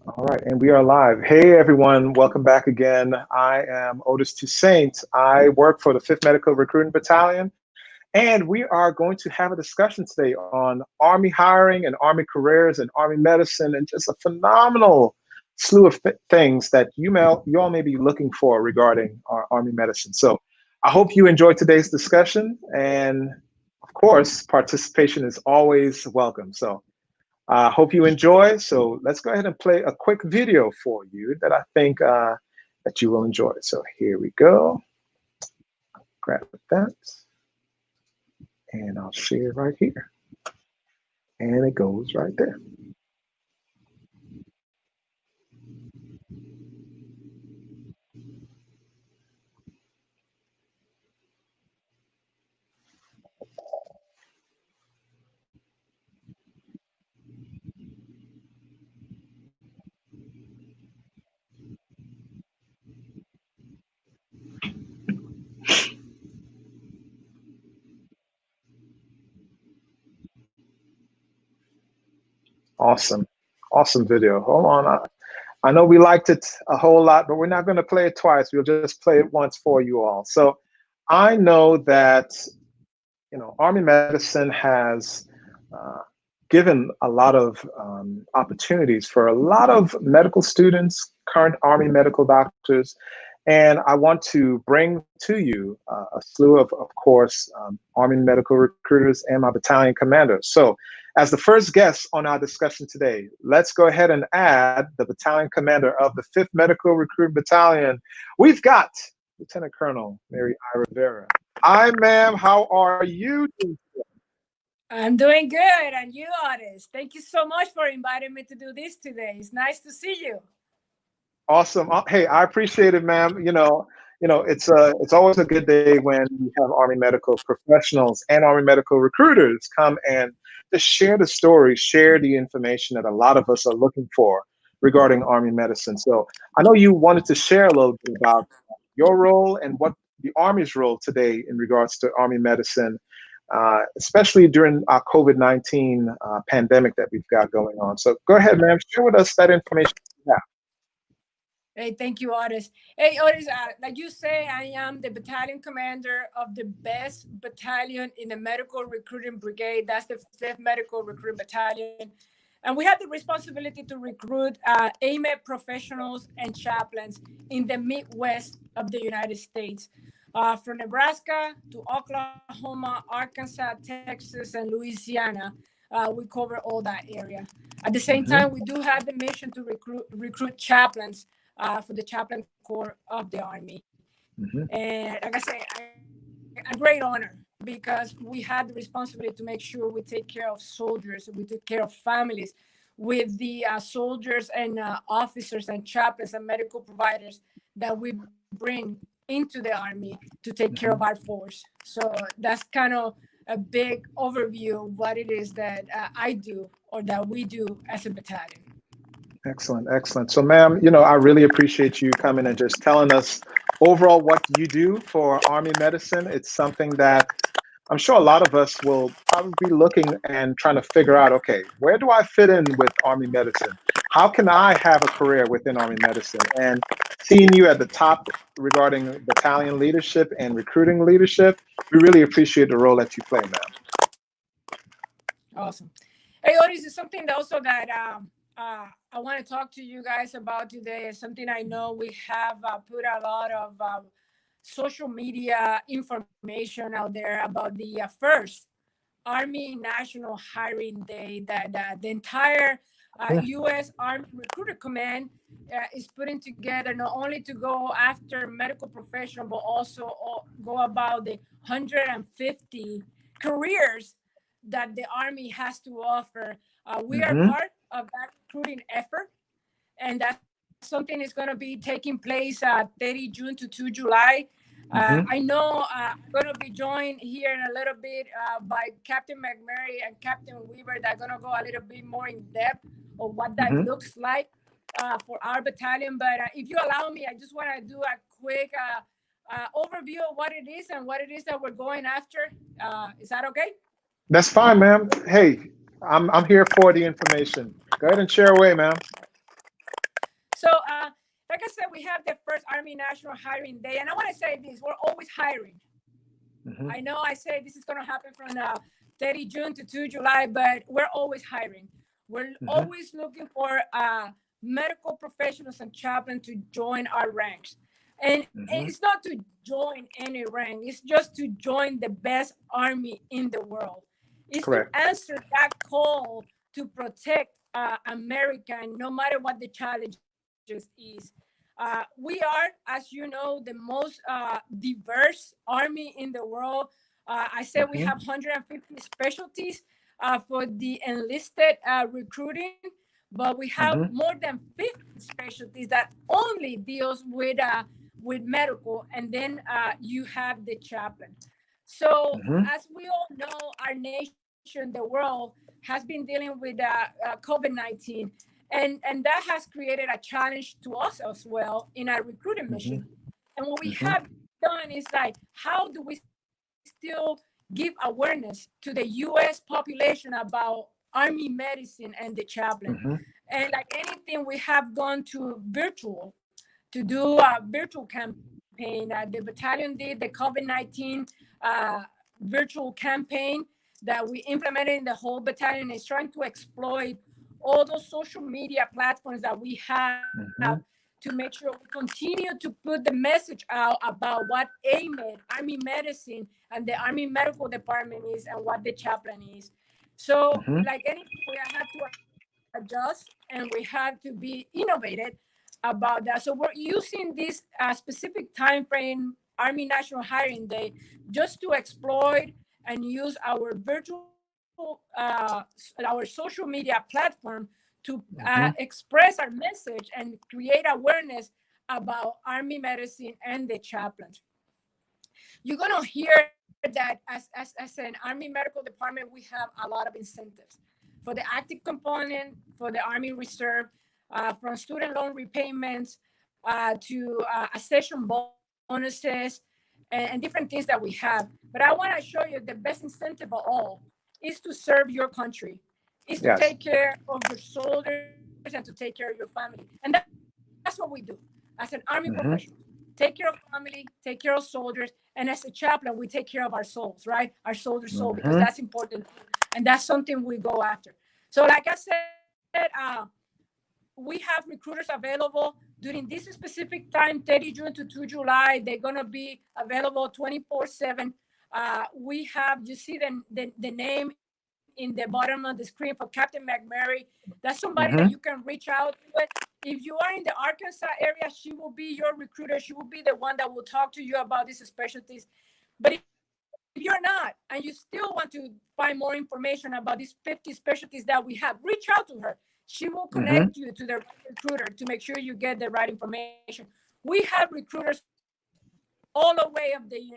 All right, and we are live. Hey, everyone, welcome back again. I am Otis Toussaint. I work for the 5th Medical Recruiting Battalion, and we are going to have a discussion today on Army hiring and Army careers and Army medicine, and just a phenomenal slew of things that you all may be looking for regarding our Army medicine. So I hope you enjoyed today's discussion, and of course, participation is always welcome. So I hope you enjoy. So let's go ahead and play a quick video for you that I think that you will enjoy. So here we go. Grab that. And I'll share it right here. And it goes right there. Awesome. Awesome video. Hold on. I know we liked it a whole lot, but we're not going to play it twice. We'll just play it once for you all. So I know that, Army medicine has given a lot of opportunities for a lot of medical students, current Army medical doctors. And I want to bring to you a slew of course, Army medical recruiters and my battalion commanders. So as the first guest on our discussion today, let's go ahead and add the battalion commander of the 5th Medical Recruit Battalion. We've got Lieutenant Colonel Mary I. Rivera. Hi, ma'am. How are you doing today? I'm doing good. And you, Otis, thank you so much for inviting me to do this today. It's nice to see you. Awesome. Hey, I appreciate it, ma'am. It's always a good day when we have Army medical professionals and Army medical recruiters come and just share the story, share the information that a lot of us are looking for regarding Army medicine. So I know you wanted to share a little bit about your role and what the Army's role today in regards to Army medicine, especially during our COVID-19 pandemic that we've got going on. So go ahead, ma'am, share with us that information you have. Hey, thank you, Otis. Hey, Otis, like you say, I am the battalion commander of the best battalion in the Medical Recruiting Brigade. That's the 5th Medical Recruiting Battalion. And we have the responsibility to recruit AMEDD professionals and chaplains in the Midwest of the United States. From Nebraska to Oklahoma, Arkansas, Texas, and Louisiana. We cover all that area. At the same time, we do have the mission to recruit chaplains for the chaplain corps of the Army. And like I say, a great honor because we had the responsibility to make sure we take care of soldiers, we take care of families with the soldiers and officers and chaplains and medical providers that we bring into the Army to take care of our force. So that's kind of a big overview of what it is that I do or that we do as a battalion. Excellent, excellent. So ma'am, I really appreciate you coming and just telling us overall what you do for Army medicine. It's something that I'm sure a lot of us will probably be looking and trying to figure out, okay, where do I fit in with Army medicine? How can I have a career within Army medicine? And seeing you at the top regarding battalion leadership and recruiting leadership, we really appreciate the role that you play, ma'am. Awesome. Hey, Otis, is something also that I want to talk to you guys about today. Is something I know we have put a lot of social media information out there about the first Army National Hiring Day that the entire U.S. Army Recruiter Command is putting together, not only to go after medical professionals, but also go about the 150 careers that the Army has to offer. We are part of that recruiting effort, and that's something is going to be taking place 30 June to 2 July. I know I'm going to be joined here in a little bit by Captain McMurray and Captain Weaver that are going to go a little bit more in depth of what that looks like for our battalion. But if you allow me, I just want to do a quick overview of what it is and what it is that we're going after. Is that okay? That's fine, ma'am. Hey, I'm here for the information. Go ahead and share away, ma'am. So, like I said, we have the first Army National Hiring Day, and I want to say this: we're always hiring. I know I say this is going to happen from 30 June to 2 July, but we're always hiring. We're always looking for medical professionals and chaplains to join our ranks. And it's not to join any rank, it's just to join the best army in the world. It's Correct. to answer that call to protect America, no matter what the challenges is. We are, as you know, the most diverse army in the world. I said we have 150 specialties for the enlisted recruiting, but we have more than 50 specialties that only deals with medical, and then you have the chaplain. So, as we all know, our nation, the world, has been dealing with COVID-19. And that has created a challenge to us as well in our recruiting mission. And what we have done is like, how do we still give awareness to the U.S. population about Army medicine and the chaplain? And like anything, we have gone to virtual to do a virtual campaign. The battalion did the COVID-19 virtual campaign that we implemented in the whole battalion. Is trying to exploit all those social media platforms that we have to make sure we continue to put the message out about what AMEDD, Army Medicine, and the Army Medical Department is, and what the chaplain is. So, like anything, we have to adjust, and we have to be innovative about that. So we're using this specific time frame, Army National Hiring Day, just to exploit and use our virtual our social media platform to express our message and create awareness about Army medicine and the chaplains. You're going to hear that as an Army Medical Department, we have a lot of incentives for the active component, for the Army Reserve, from student loan repayments to accession bonuses and different things that we have. But I want to show you the best incentive of all is to serve your country, is to take care of your soldiers and to take care of your family. And that's what we do as an Army professional. Take care of family, take care of soldiers, and as a chaplain, we take care of our souls, right? Our soldiers' soul, because that's important, and that's something we go after. So, like I said, we have recruiters available during this specific time, 30 June to 2 July. They're going to be available 24/7. We have, you see the name in the bottom of the screen for Captain McMurray. That's somebody that you can reach out to. If you are in the Arkansas area, she will be your recruiter. She will be the one that will talk to you about these specialties. But if you're not, and you still want to find more information about these 50 specialties that we have, reach out to her. She will connect you to the recruiter to make sure you get the right information. We have recruiters all the way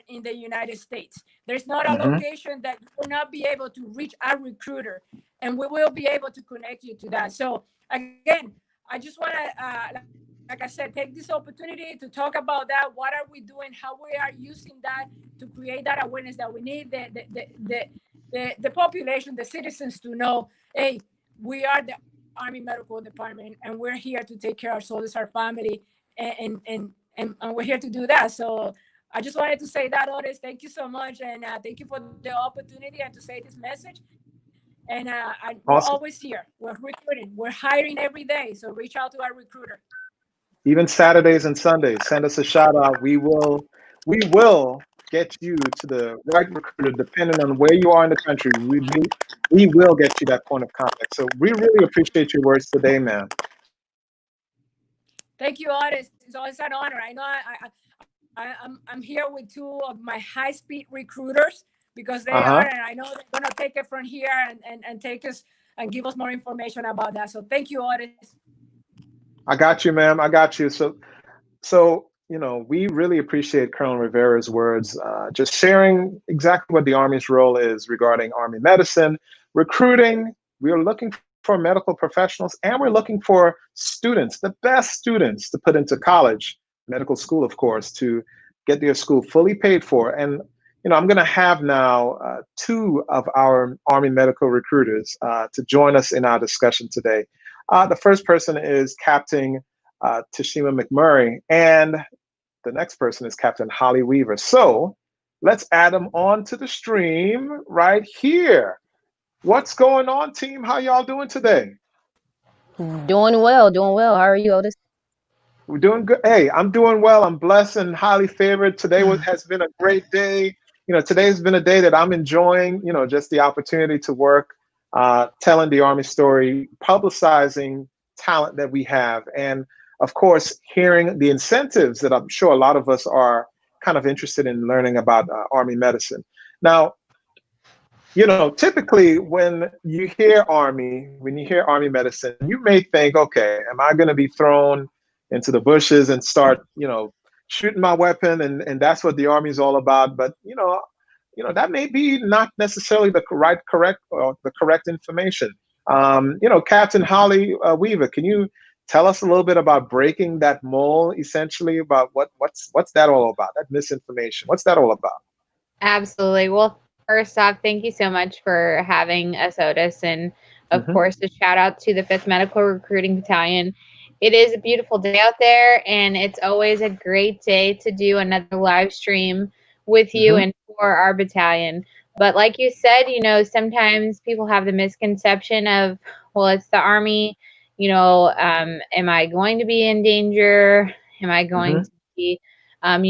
in the United States. There's not a location that you will not be able to reach our recruiter, and we will be able to connect you to that. So again, I just want to, like I said, take this opportunity to talk about that. What are we doing? How we are using that to create that awareness that we need the population, the citizens to know, hey, we are the Army Medical Department, and we're here to take care of our soldiers, our family, and we're here to do that. So I just wanted to say that, Otis. Thank you so much, and thank you for the opportunity and to say this message. And we're always here. We're recruiting. We're hiring every day. So reach out to our recruiter. Even Saturdays and Sundays, send us a shout out. We will get you to the right recruiter, depending on where you are in the country. We will get you that point of contact. So we really appreciate your words today, man. Thank you, Otis. It's always an honor. I know I'm here with two of my high-speed recruiters because they are, and I know they're going to take it from here and take us and give us more information about that. So thank you, Otis. I got you, ma'am. I got you. So you know, we really appreciate Colonel Rivera's words, just sharing exactly what the Army's role is regarding Army medicine, recruiting. We are looking for medical professionals, and we're looking for students, the best students to put into college, medical school, of course, to get their school fully paid for. And you know, I'm going to have now two of our Army medical recruiters to join us in our discussion today. The first person is Captain TASHIMA McMurray, and the next person is Captain Holly Weaver. So let's add them on to the stream right here. What's going on, team? How y'all doing today? Doing well, doing well. How are you, Otis? We're doing good. Hey, I'm doing well. I'm blessed and highly favored. Today has been a great day. Today's been a day that I'm enjoying, just the opportunity to work, telling the Army story, publicizing talent that we have, and of course, hearing the incentives that I'm sure a lot of us are kind of interested in learning about Army medicine. Now, typically when you hear Army medicine, you may think, okay, am I going to be thrown into the bushes and start, shooting my weapon, and that's what the Army is all about? But that may be not necessarily the correct information. Captain Holly Weaver, can you tell us a little bit about breaking that mold, essentially, about what's that all about? That misinformation. What's that all about? Absolutely. Well, first off, thank you so much for having us, Otis. And of course, a shout out to the 5th Medical Recruiting Battalion. It is a beautiful day out there, and it's always a great day to do another live stream with you and for our battalion. But like you said, sometimes people have the misconception of, well, it's the Army, am I going to be in danger? Am I going to be, on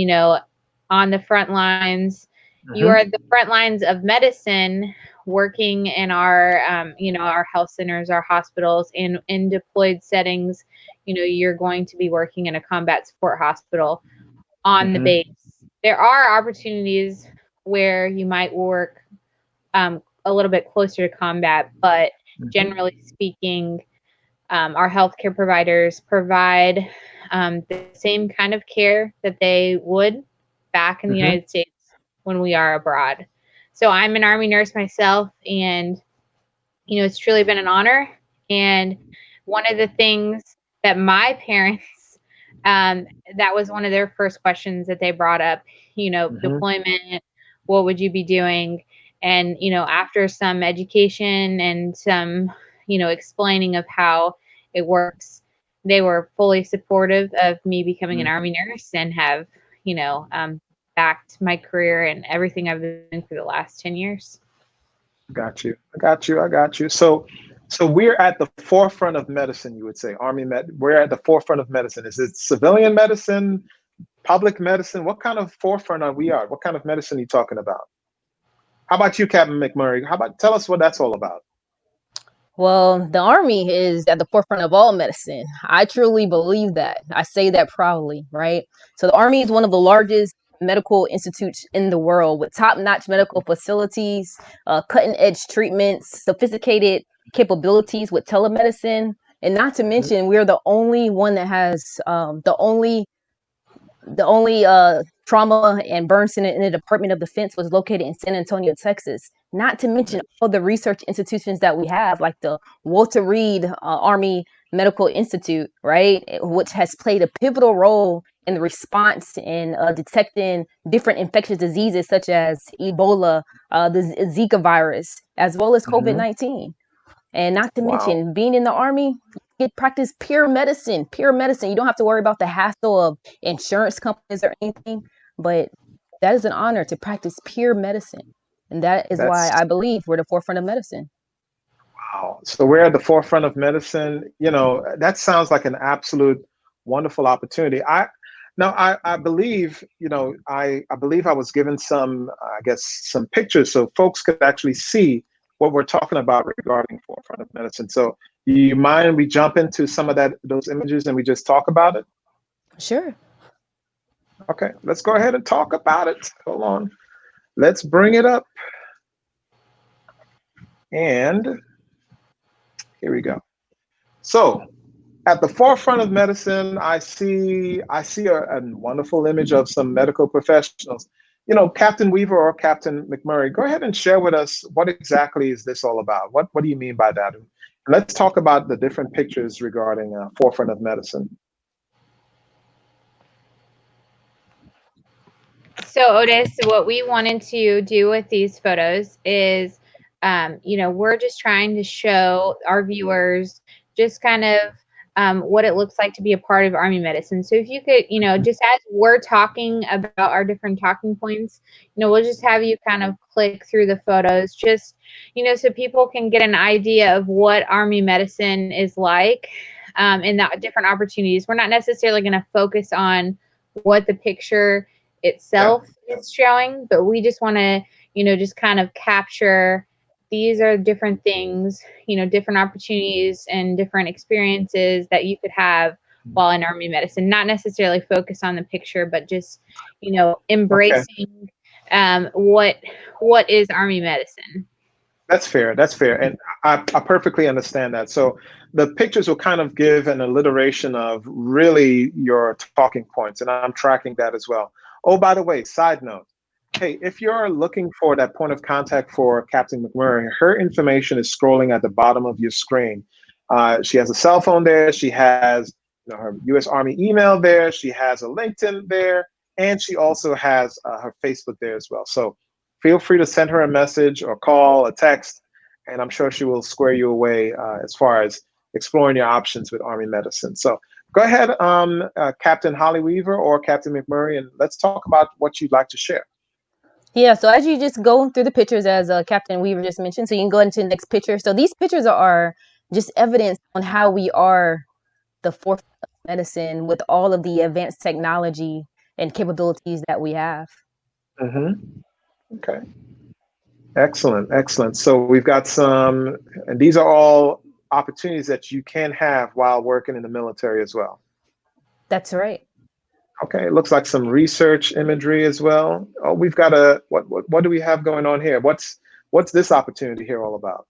the front lines? You are the front lines of medicine, working in our, our health centers, our hospitals, in deployed settings. You're going to be working in a combat support hospital on the base. There are opportunities where you might work a little bit closer to combat, but generally speaking, our healthcare providers provide the same kind of care that they would back in the United States when we are abroad. So I'm an Army nurse myself, and it's truly been an honor. And one of the things that my parents, that was one of their first questions that they brought up, deployment, what would you be doing? And, after some education and some, explaining of how it works, they were fully supportive of me becoming an Army nurse and have, backed my career and everything I've been doing for the last 10 years. Got you. So we're at the forefront of medicine, you would say. We're at the forefront of medicine. Is it civilian medicine, public medicine? What kind of forefront are we at? What kind of medicine are you talking about? How about you, Captain McMurray? Tell us what that's all about? Well, the Army is at the forefront of all medicine. I truly believe that. I say that proudly, right? So the Army is one of the largest medical institutes in the world, with top-notch medical facilities, cutting-edge treatments, sophisticated capabilities with telemedicine, and not to mention we're the only one that has the only trauma and burn center in the Department of Defense was located in San Antonio, Texas. Not to mention all the research institutions that we have, like the Walter Reed Army Medical Institute, right, which has played a pivotal role in the response in detecting different infectious diseases such as Ebola, the Zika virus, as well as COVID-19. And not to mention, being in the Army, you practice pure medicine. You don't have to worry about the hassle of insurance companies or anything, but that is an honor to practice pure medicine. And that's why I believe we're the forefront of medicine. Wow. So we're at the forefront of medicine. That sounds like an absolute wonderful opportunity. I believe, I believe I was given some pictures so folks could actually see what we're talking about regarding forefront of medicine. So do you mind we jump into some of those images and we just talk about it? Sure. Okay, let's go ahead and talk about it. Hold on. Let's bring it up. And here we go. So at the forefront of medicine, I see a wonderful image of some medical professionals. Captain Weaver or Captain McMurray, go ahead and share with us what exactly is this all about? What do you mean by that? And let's talk about the different pictures regarding forefront of medicine. So Otis, what we wanted to do with these photos is, we're just trying to show our viewers just kind of what it looks like to be a part of Army medicine. So if you could, just as we're talking about our different talking points, we'll just have you kind of click through the photos, just, so people can get an idea of what Army medicine is like, and the different opportunities. We're not necessarily going to focus on what the picture itself is showing, but we just want to, just kind of capture these are different things, different opportunities and different experiences that you could have while in Army medicine, not necessarily focus on the picture, but just, embracing what is Army medicine. That's fair. That's fair. And I perfectly understand that. So the pictures will kind of give an alliteration of really your talking points, and I'm tracking that as well. Oh, by the way, side note, hey, if you're looking for that point of contact for Captain McMurray, her information is scrolling at the bottom of your screen. She has a cell phone there. She has her U.S. Army email there. She has a LinkedIn there. And she also has her Facebook there as well. So feel free to send her a message or call, a text, and I'm sure she will square you away as far as exploring your options with Army medicine. So go ahead, Captain Holly Weaver or Captain McMurray, and let's talk about what you'd like to share. Yeah, so as you just go through the pictures, as Captain Weaver just mentioned, so you can go into the next picture. So these pictures are just evidence on how we are the forefront of medicine with all of the advanced technology and capabilities that we have. Okay. Excellent, excellent. So we've got some, and these are all opportunities that you can have while working in the military as well. That's right. Okay, it looks like some research imagery as well. Oh, we've got a, what do we have going on here? What's this opportunity here all about?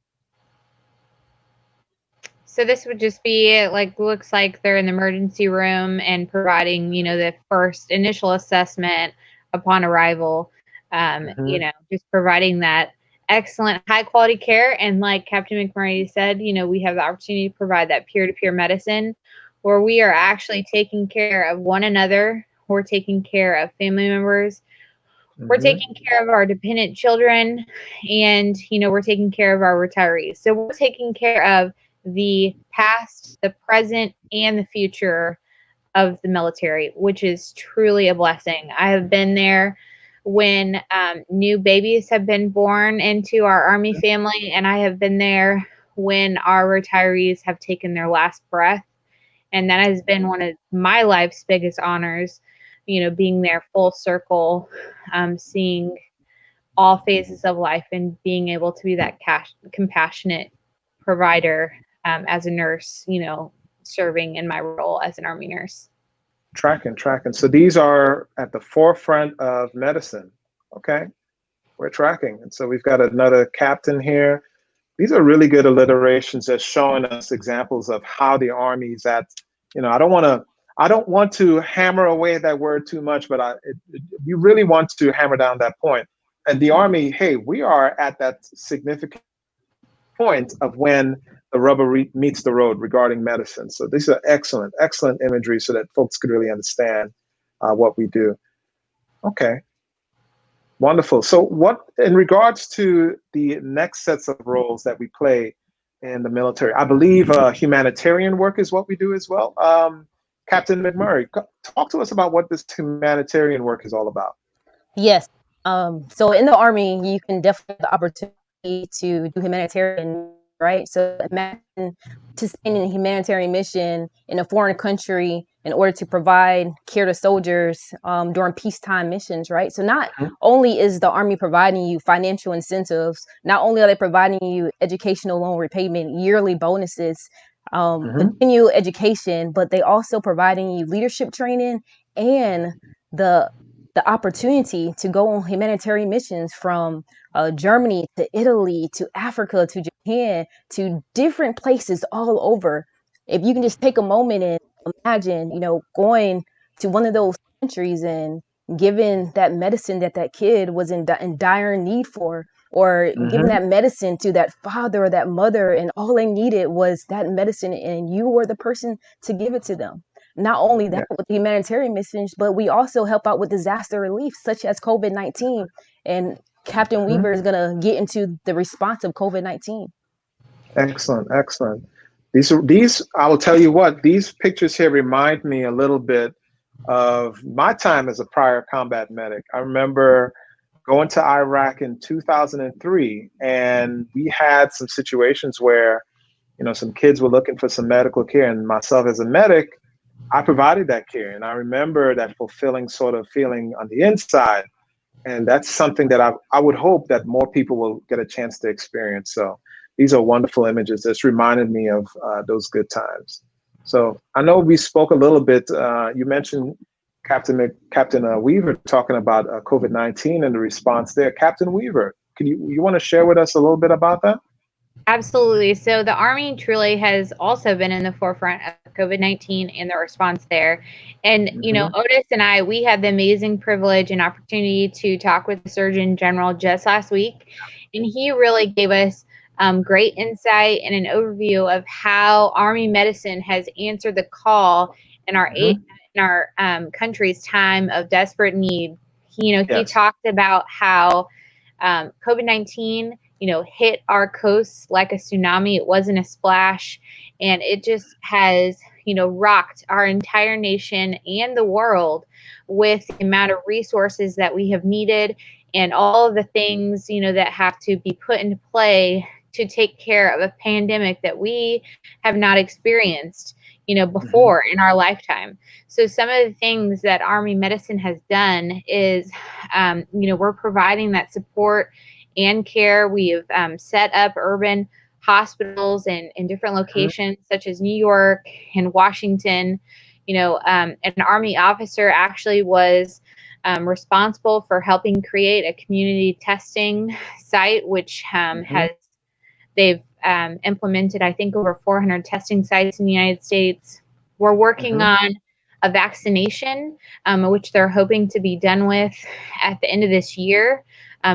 So this would just be looks like they're in the emergency room and providing, the first initial assessment upon arrival, just providing that excellent high quality care. And like Captain McMurray said, we have the opportunity to provide that peer-to-peer medicine where we are actually taking care of one another. We're taking care of family members. We're taking care of our dependent children, and, we're taking care of our retirees. So we're taking care of the past, the present, and the future of the military, which is truly a blessing. I have been there when new babies have been born into our Army family, and I have been there when our retirees have taken their last breath. And that has been one of my life's biggest honors, being there full circle, seeing all phases of life and being able to be that compassionate provider as a nurse, serving in my role as an Army nurse. Tracking. So these are at the forefront of medicine. Okay, we're tracking. And so we've got another captain here. These are really good alliterations that's showing us examples of how the Army's at, I don't want to hammer away that word too much, but you really want to hammer down that point. And the Army, hey, we are at that significant point of when the rubber meets the road regarding medicine. So these are excellent imagery so that folks could really understand what we do. Okay. Wonderful. So what, in regards to the next sets of roles that we play in the military, I believe humanitarian work is what we do as well. Captain McMurray, talk to us about what this humanitarian work is all about. Yes. So in the Army, you can definitely have the opportunity to do humanitarian, right? So imagine participating in a humanitarian mission in a foreign country in order to provide care to soldiers during peacetime missions, right? So not only is the Army providing you financial incentives, not only are they providing you educational loan repayment, yearly bonuses, continual education, but they also providing you leadership training and the opportunity to go on humanitarian missions from Germany to Italy to Africa to Japan to different places all over. If you can just take a moment and imagine, going to one of those countries and giving that medicine that kid was in dire need for, or giving that medicine to that father or that mother, and all they needed was that medicine, and you were the person to give it to them. Not only that, with the humanitarian missions, but we also help out with disaster relief, such as COVID-19. And Captain Weaver is going to get into the response of COVID-19. Excellent. These I will tell you what, these pictures here remind me a little bit of my time as a prior combat medic. I remember going to Iraq in 2003, and we had some situations where, you know, some kids were looking for some medical care, and myself as a medic, I provided that care. And I remember that fulfilling sort of feeling on the inside. And that's something that I would hope that more people will get a chance to experience. So these are wonderful images. That's reminded me of those good times. So I know we spoke a little bit. You mentioned Captain Weaver talking about COVID-19 and the response there. Captain Weaver, you want to share with us a little bit about that? Absolutely. So the Army truly has also been in the forefront of COVID-19 and the response there. And, you know, Otis and I, we had the amazing privilege and opportunity to talk with the Surgeon General just last week. And he really gave us great insight and an overview of how Army medicine has answered the call in our country's time of desperate need. He talked about how COVID-19 hit our coasts like a tsunami. It wasn't a splash, and it just has, rocked our entire nation and the world with the amount of resources that we have needed and all of the things, that have to be put into play to take care of a pandemic that we have not experienced, before in our lifetime. So some of the things that Army medicine has done is, we're providing that support and care. We have set up urban hospitals in different locations, such as New York and Washington. An Army officer actually was responsible for helping create a community testing site, which they've implemented, I think, over 400 testing sites in the United States. We're working on a vaccination, which they're hoping to be done with at the end of this year.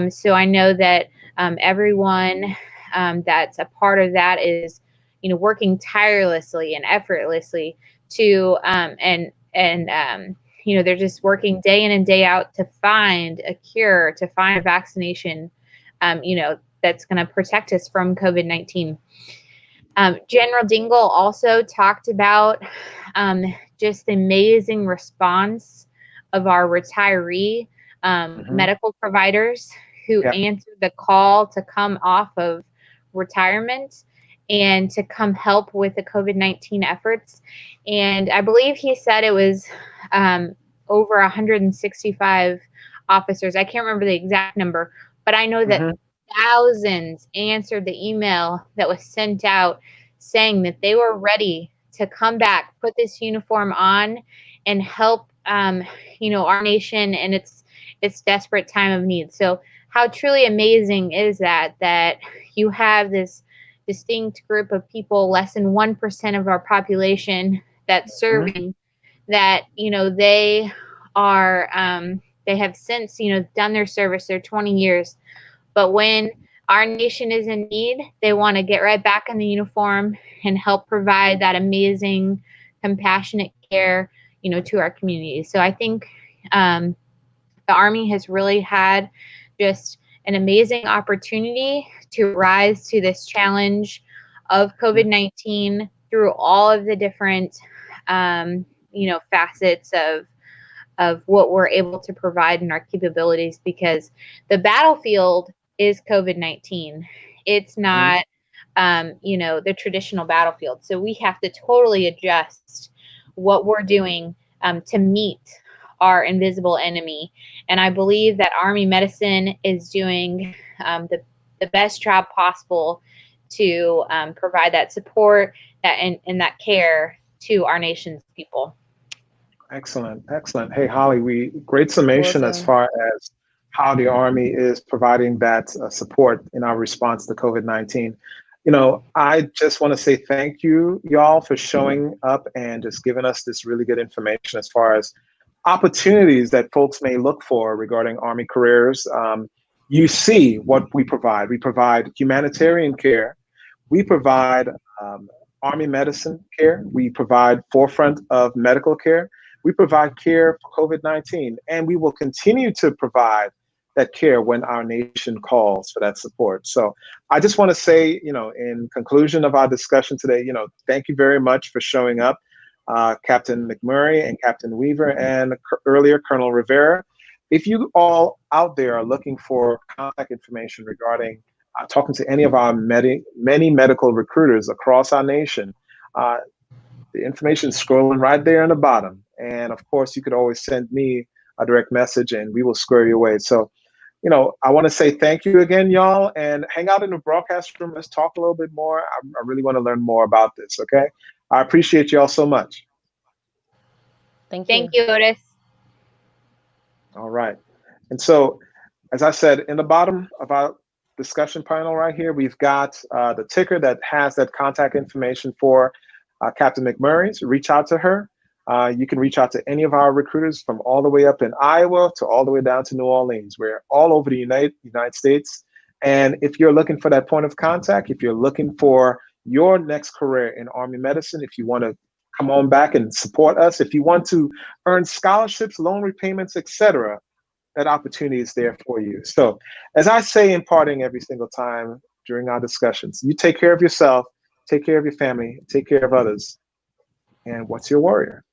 So I know that everyone that's a part of that is, working tirelessly and effortlessly to, they're just working day in and day out to find a cure, to find a vaccination, that's going to protect us from COVID-19. General Dingle also talked about just the amazing response of our retiree medical providers who answered the call to come off of retirement and to come help with the COVID-19 efforts. And I believe he said it was over 165 officers. I can't remember the exact number, but I know that thousands answered the email that was sent out saying that they were ready to come back, put this uniform on, and help our nation in its desperate time of need. So how truly amazing is that you have this distinct group of people, less than 1% of our population, that's serving, that they are they have since done their service, their 20 years. But when our nation is in need, they want to get right back in the uniform and help provide that amazing, compassionate care, to our communities. So I think the Army has really had just an amazing opportunity to rise to this challenge of COVID-19 through all of the different, facets of what we're able to provide in our capabilities, because the battlefield is COVID-19. It's not, the traditional battlefield. So we have to totally adjust what we're doing to meet our invisible enemy. And I believe that Army medicine is doing the best job possible to provide that support and that care to our nation's people. Excellent, excellent. Hey, Holly, great summation as far as how the Army is providing that support in our response to COVID-19. I just want to say thank you, y'all, for showing up and just giving us this really good information as far as opportunities that folks may look for regarding Army careers. You see what we provide. We provide humanitarian care. We provide Army medicine care. We provide forefront of medical care. We provide care for COVID-19, and we will continue to provide that care when our nation calls for that support. So I just want to say, in conclusion of our discussion today, thank you very much for showing up, Captain McMurray and Captain Weaver, and earlier Colonel Rivera. If you all out there are looking for contact information regarding talking to any of our many medical recruiters across our nation, the information is scrolling right there in the bottom. And of course, you could always send me a direct message and we will square you away. So, I want to say thank you again, y'all, and hang out in the broadcast room. Let's talk a little bit more. I really want to learn more about this, okay? I appreciate y'all so much. Thank you. Thank you, Otis. All right. And so, as I said, in the bottom of our discussion panel right here, we've got the ticker that has that contact information for Captain McMurray. So reach out to her. You can reach out to any of our recruiters from all the way up in Iowa to all the way down to New Orleans. We're all over the United States. And if you're looking for that point of contact, if you're looking for your next career in Army medicine, if you want to come on back and support us, if you want to earn scholarships, loan repayments, etc., that opportunity is there for you. So as I say in parting every single time during our discussions, you take care of yourself, take care of your family, take care of others. And what's your warrior?